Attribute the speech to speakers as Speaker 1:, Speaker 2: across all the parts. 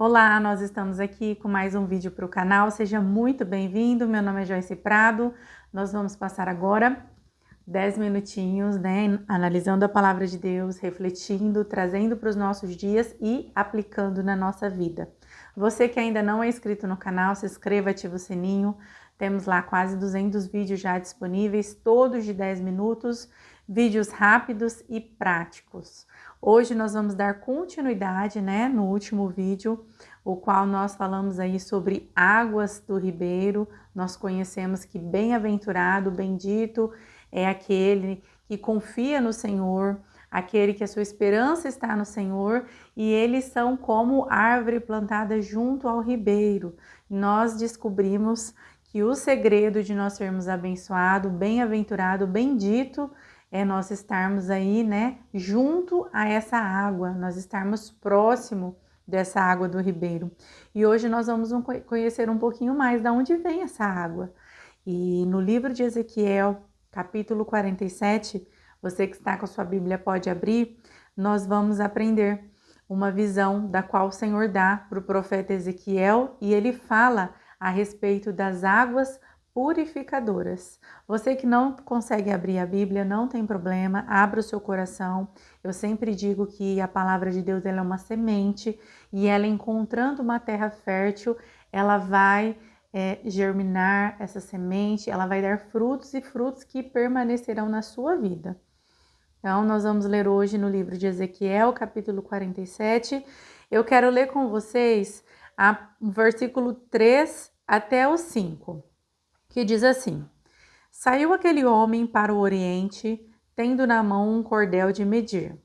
Speaker 1: Olá, nós estamos aqui com mais um vídeo para o canal, seja muito bem-vindo, meu nome é Joyce Prado, nós vamos passar agora 10 minutinhos, analisando a palavra de Deus, refletindo, trazendo para os nossos dias e aplicando na nossa vida. Você que ainda não é inscrito no canal, se inscreva, ativa o sininho, temos lá quase 200 vídeos já disponíveis, todos de 10 minutos, vídeos rápidos e práticos. Hoje nós vamos dar continuidade, no último vídeo, o qual nós falamos aí sobre águas do ribeiro. Nós conhecemos que bem-aventurado, bendito é aquele que confia no Senhor, aquele que a sua esperança está no Senhor, e eles são como árvore plantada junto ao ribeiro. Nós descobrimos que o segredo de nós sermos abençoado, bem-aventurado, bendito é nós estarmos aí, junto a essa água, nós estarmos próximo dessa água do ribeiro. E hoje nós vamos conhecer um pouquinho mais de onde vem essa água. E no livro de Ezequiel, capítulo 47, você que está com a sua Bíblia pode abrir, nós vamos aprender uma visão da qual o Senhor dá para o profeta Ezequiel, e ele fala a respeito das águas purificadoras. Você que não consegue abrir a Bíblia, não tem problema, abra o seu coração. Eu sempre digo que a palavra de Deus ela é uma semente, e ela encontrando uma terra fértil, ela vai germinar essa semente, ela vai dar frutos e frutos que permanecerão na sua vida. Então, nós vamos ler hoje no livro de Ezequiel, capítulo 47. Eu quero ler com vocês o versículo 3 até o 5, que diz assim: Saiu aquele homem para o oriente, tendo na mão um cordel de medir,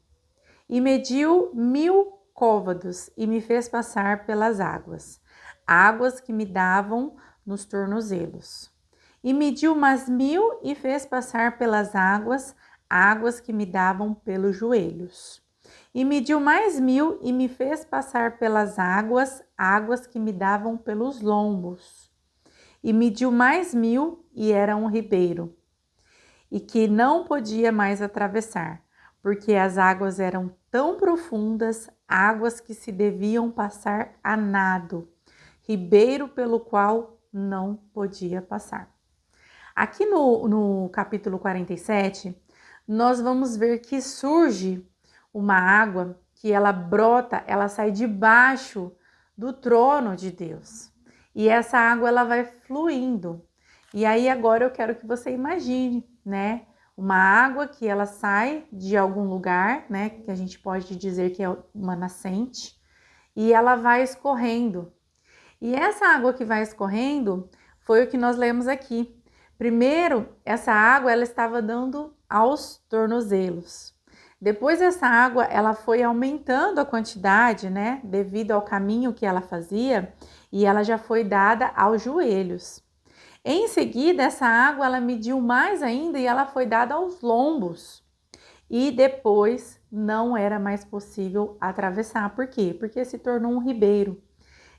Speaker 1: e mediu 1000 côvados, e me fez passar pelas águas, águas que me davam nos tornozelos. E mediu mais 1000 e fez passar pelas águas, águas que me davam pelos joelhos. E mediu mais 1000 e me fez passar pelas águas, águas que me davam pelos lombos. E mediu mais 1000 e era um ribeiro, e que não podia mais atravessar, porque as águas eram tão profundas, águas que se deviam passar a nado, ribeiro pelo qual não podia passar. Aqui no capítulo 47, nós vamos ver que surge uma água que ela brota, ela sai debaixo do trono de Deus. E essa água ela vai fluindo. E aí agora eu quero que você imagine, uma água que ela sai de algum lugar, que a gente pode dizer que é uma nascente, e ela vai escorrendo. E essa água que vai escorrendo foi o que nós lemos aqui. Primeiro, essa água ela estava dando aos tornozelos. Depois essa água ela foi aumentando a quantidade, devido ao caminho que ela fazia, e ela já foi dada aos joelhos. Em seguida, essa água ela mediu mais ainda e ela foi dada aos lombos. E depois não era mais possível atravessar. Por quê? Porque se tornou um ribeiro.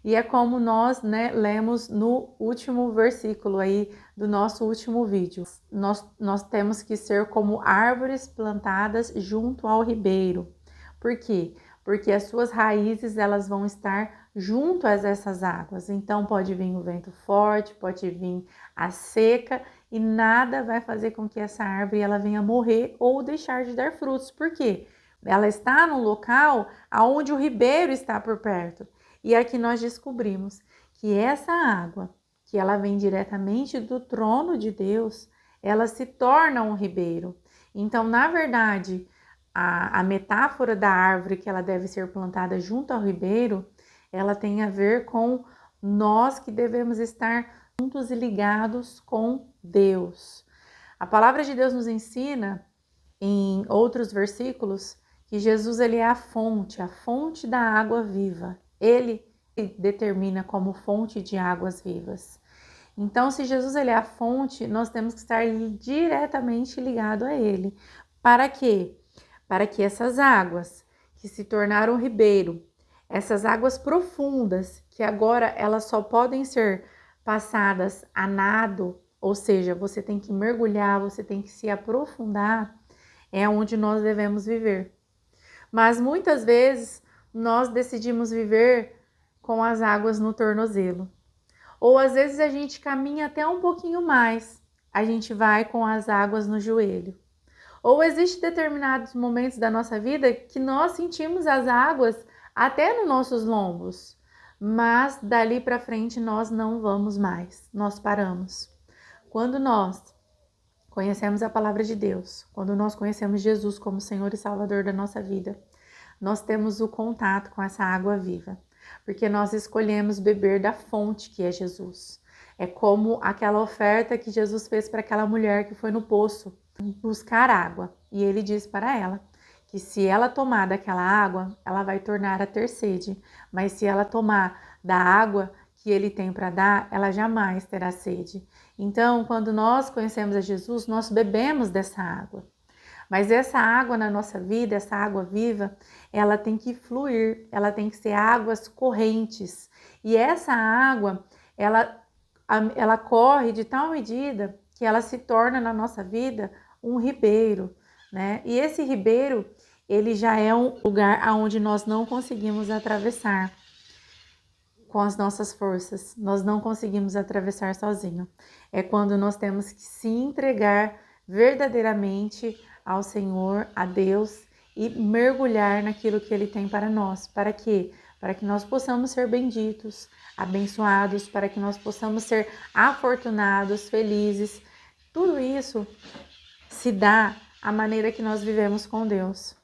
Speaker 1: E é como nós, lemos no último versículo aí do nosso último vídeo. Nós temos que ser como árvores plantadas junto ao ribeiro. Por quê? Porque as suas raízes elas vão estar junto a essas águas. Então pode vir o vento forte, pode vir a seca e nada vai fazer com que essa árvore ela venha morrer ou deixar de dar frutos. Por quê? Ela está num local onde o ribeiro está por perto. E aqui nós descobrimos que essa água, que ela vem diretamente do trono de Deus, ela se torna um ribeiro. Então, na verdade, a metáfora da árvore que ela deve ser plantada junto ao ribeiro, ela tem a ver com nós que devemos estar juntos e ligados com Deus. A palavra de Deus nos ensina, em outros versículos, que Jesus ele é a fonte da água viva. Ele determina como fonte de águas vivas. Então, se Jesus ele é a fonte, nós temos que estar diretamente ligado a ele. Para quê? Para que essas águas que se tornaram ribeiro, essas águas profundas, que agora elas só podem ser passadas a nado, ou seja, você tem que mergulhar, você tem que se aprofundar, é onde nós devemos viver. Mas muitas vezes nós decidimos viver com as águas no tornozelo. Ou às vezes a gente caminha até um pouquinho mais, a gente vai com as águas no joelho. Ou existem determinados momentos da nossa vida que nós sentimos as águas até nos nossos lombos, mas dali para frente nós não vamos mais, nós paramos. Quando nós conhecemos a palavra de Deus, quando nós conhecemos Jesus como Senhor e Salvador da nossa vida, nós temos o contato com essa água viva, porque nós escolhemos beber da fonte que é Jesus. É como aquela oferta que Jesus fez para aquela mulher que foi no poço buscar água. E ele disse para ela que se ela tomar daquela água, ela vai tornar a ter sede. Mas se ela tomar da água que ele tem para dar, ela jamais terá sede. Então, quando nós conhecemos a Jesus, nós bebemos dessa água. Mas essa água na nossa vida, essa água viva, ela tem que fluir, ela tem que ser águas correntes. E essa água, ela corre de tal medida que ela se torna na nossa vida um ribeiro, né? E esse ribeiro, ele já é um lugar onde nós não conseguimos atravessar com as nossas forças. Nós não conseguimos atravessar sozinho. É quando nós temos que se entregar verdadeiramente ao Senhor, a Deus, e mergulhar naquilo que Ele tem para nós. Para quê? Para que nós possamos ser benditos, abençoados, para que nós possamos ser afortunados, felizes. Tudo isso se dá à maneira que nós vivemos com Deus.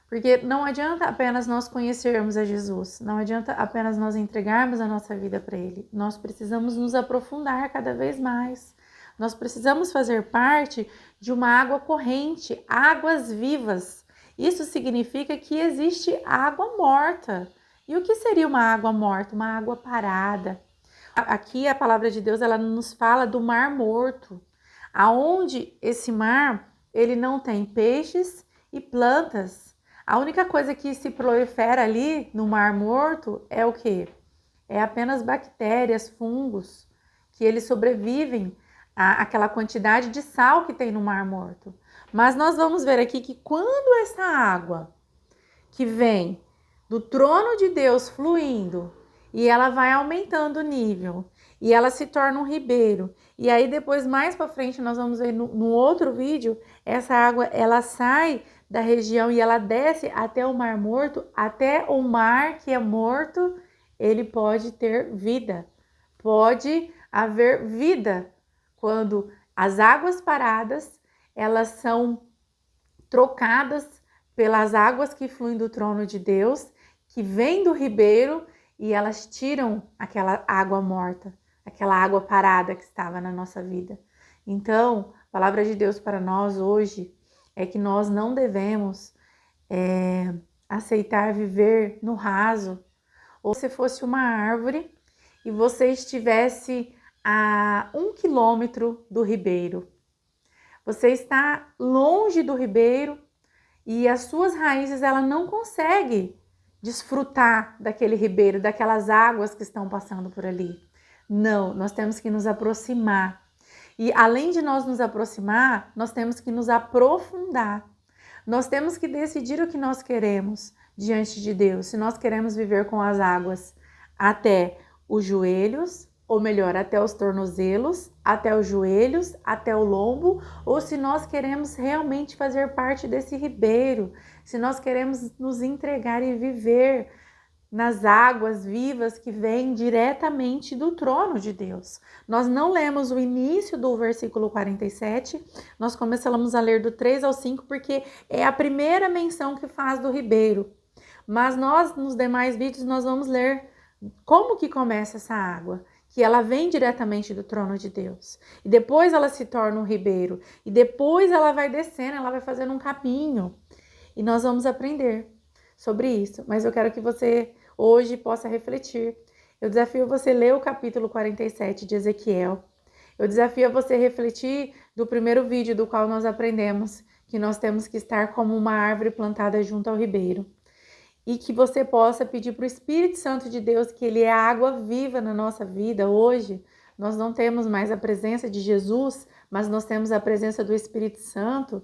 Speaker 1: Porque não adianta apenas nós conhecermos a Jesus, não adianta apenas nós entregarmos a nossa vida para Ele. Nós precisamos nos aprofundar cada vez mais. Nós precisamos fazer parte de uma água corrente, águas vivas. Isso significa que existe água morta. E o que seria uma água morta? Uma água parada. Aqui a palavra de Deus, ela nos fala do mar morto, aonde esse mar, ele não tem peixes e plantas. A única coisa que se prolifera ali no mar morto é o quê? É apenas bactérias, fungos, que eles sobrevivem àquela quantidade de sal que tem no mar morto. Mas nós vamos ver aqui que quando essa água que vem do trono de Deus fluindo, e ela vai aumentando o nível, e ela se torna um ribeiro, e aí depois mais para frente nós vamos ver no outro vídeo, essa água ela sai da região e ela desce até o mar morto, até o mar que é morto, ele pode ter vida, pode haver vida, quando as águas paradas, elas são trocadas pelas águas que fluem do trono de Deus, que vêm do ribeiro, e elas tiram aquela água morta, aquela água parada que estava na nossa vida. Então, a palavra de Deus para nós hoje é que nós não devemos aceitar viver no raso, ou se fosse uma árvore e você estivesse a 1 quilômetro do ribeiro. Você está longe do ribeiro e as suas raízes ela não consegue desfrutar daquele ribeiro, daquelas águas que estão passando por ali. Não, nós temos que nos aproximar. E além de nós nos aproximar, nós temos que nos aprofundar. Nós temos que decidir o que nós queremos diante de Deus. Se nós queremos viver com as águas até os joelhos, ou melhor, até os tornozelos, até os joelhos, até o lombo, ou se nós queremos realmente fazer parte desse ribeiro, se nós queremos nos entregar e viver nas águas vivas que vêm diretamente do trono de Deus. Nós não lemos o início do versículo 47, nós começamos a ler do 3 ao 5, porque é a primeira menção que faz do ribeiro. Mas nós, nos demais vídeos, nós vamos ler como que começa essa água, que ela vem diretamente do trono de Deus. E depois ela se torna um ribeiro. E depois ela vai descendo, ela vai fazendo um caminho. E nós vamos aprender sobre isso. Mas eu quero que você hoje possa refletir. Eu desafio você a ler o capítulo 47 de Ezequiel. Eu desafio você a refletir do primeiro vídeo do qual nós aprendemos que nós temos que estar como uma árvore plantada junto ao ribeiro. E que você possa pedir para o Espírito Santo de Deus, que Ele é a água viva na nossa vida. Hoje, nós não temos mais a presença de Jesus, mas nós temos a presença do Espírito Santo.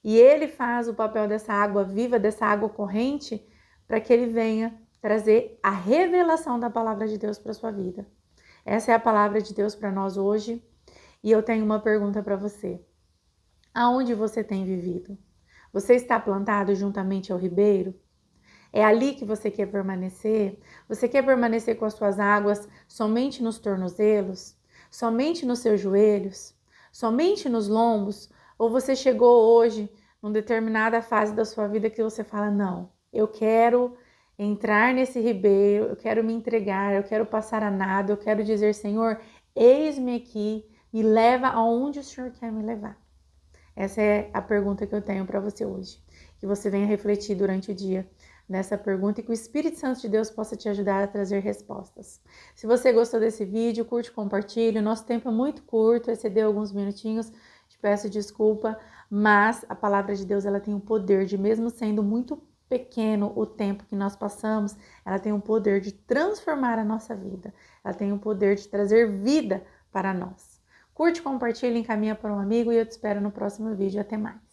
Speaker 1: E Ele faz o papel dessa água viva, dessa água corrente, para que Ele venha trazer a revelação da palavra de Deus para sua vida. Essa é a palavra de Deus para nós hoje. E eu tenho uma pergunta para você. Aonde você tem vivido? Você está plantado juntamente ao ribeiro? É ali que você quer permanecer? Você quer permanecer com as suas águas somente nos tornozelos? Somente nos seus joelhos? Somente nos lombos? Ou você chegou hoje, numa determinada fase da sua vida, que você fala, não, eu quero entrar nesse ribeiro, eu quero me entregar, eu quero passar a nado, eu quero dizer, Senhor, eis-me aqui, me leva aonde o Senhor quer me levar. Essa é a pergunta que eu tenho para você hoje. Que você venha refletir durante o dia nessa pergunta e que o Espírito Santo de Deus possa te ajudar a trazer respostas. Se você gostou desse vídeo, curte, compartilhe. O nosso tempo é muito curto, excedeu alguns minutinhos. Te peço desculpa, mas a palavra de Deus ela tem o poder de, mesmo sendo muito pequeno o tempo que nós passamos, ela tem o poder de transformar a nossa vida. Ela tem o poder de trazer vida para nós. Curte, compartilha, encaminha para um amigo e eu te espero no próximo vídeo. Até mais!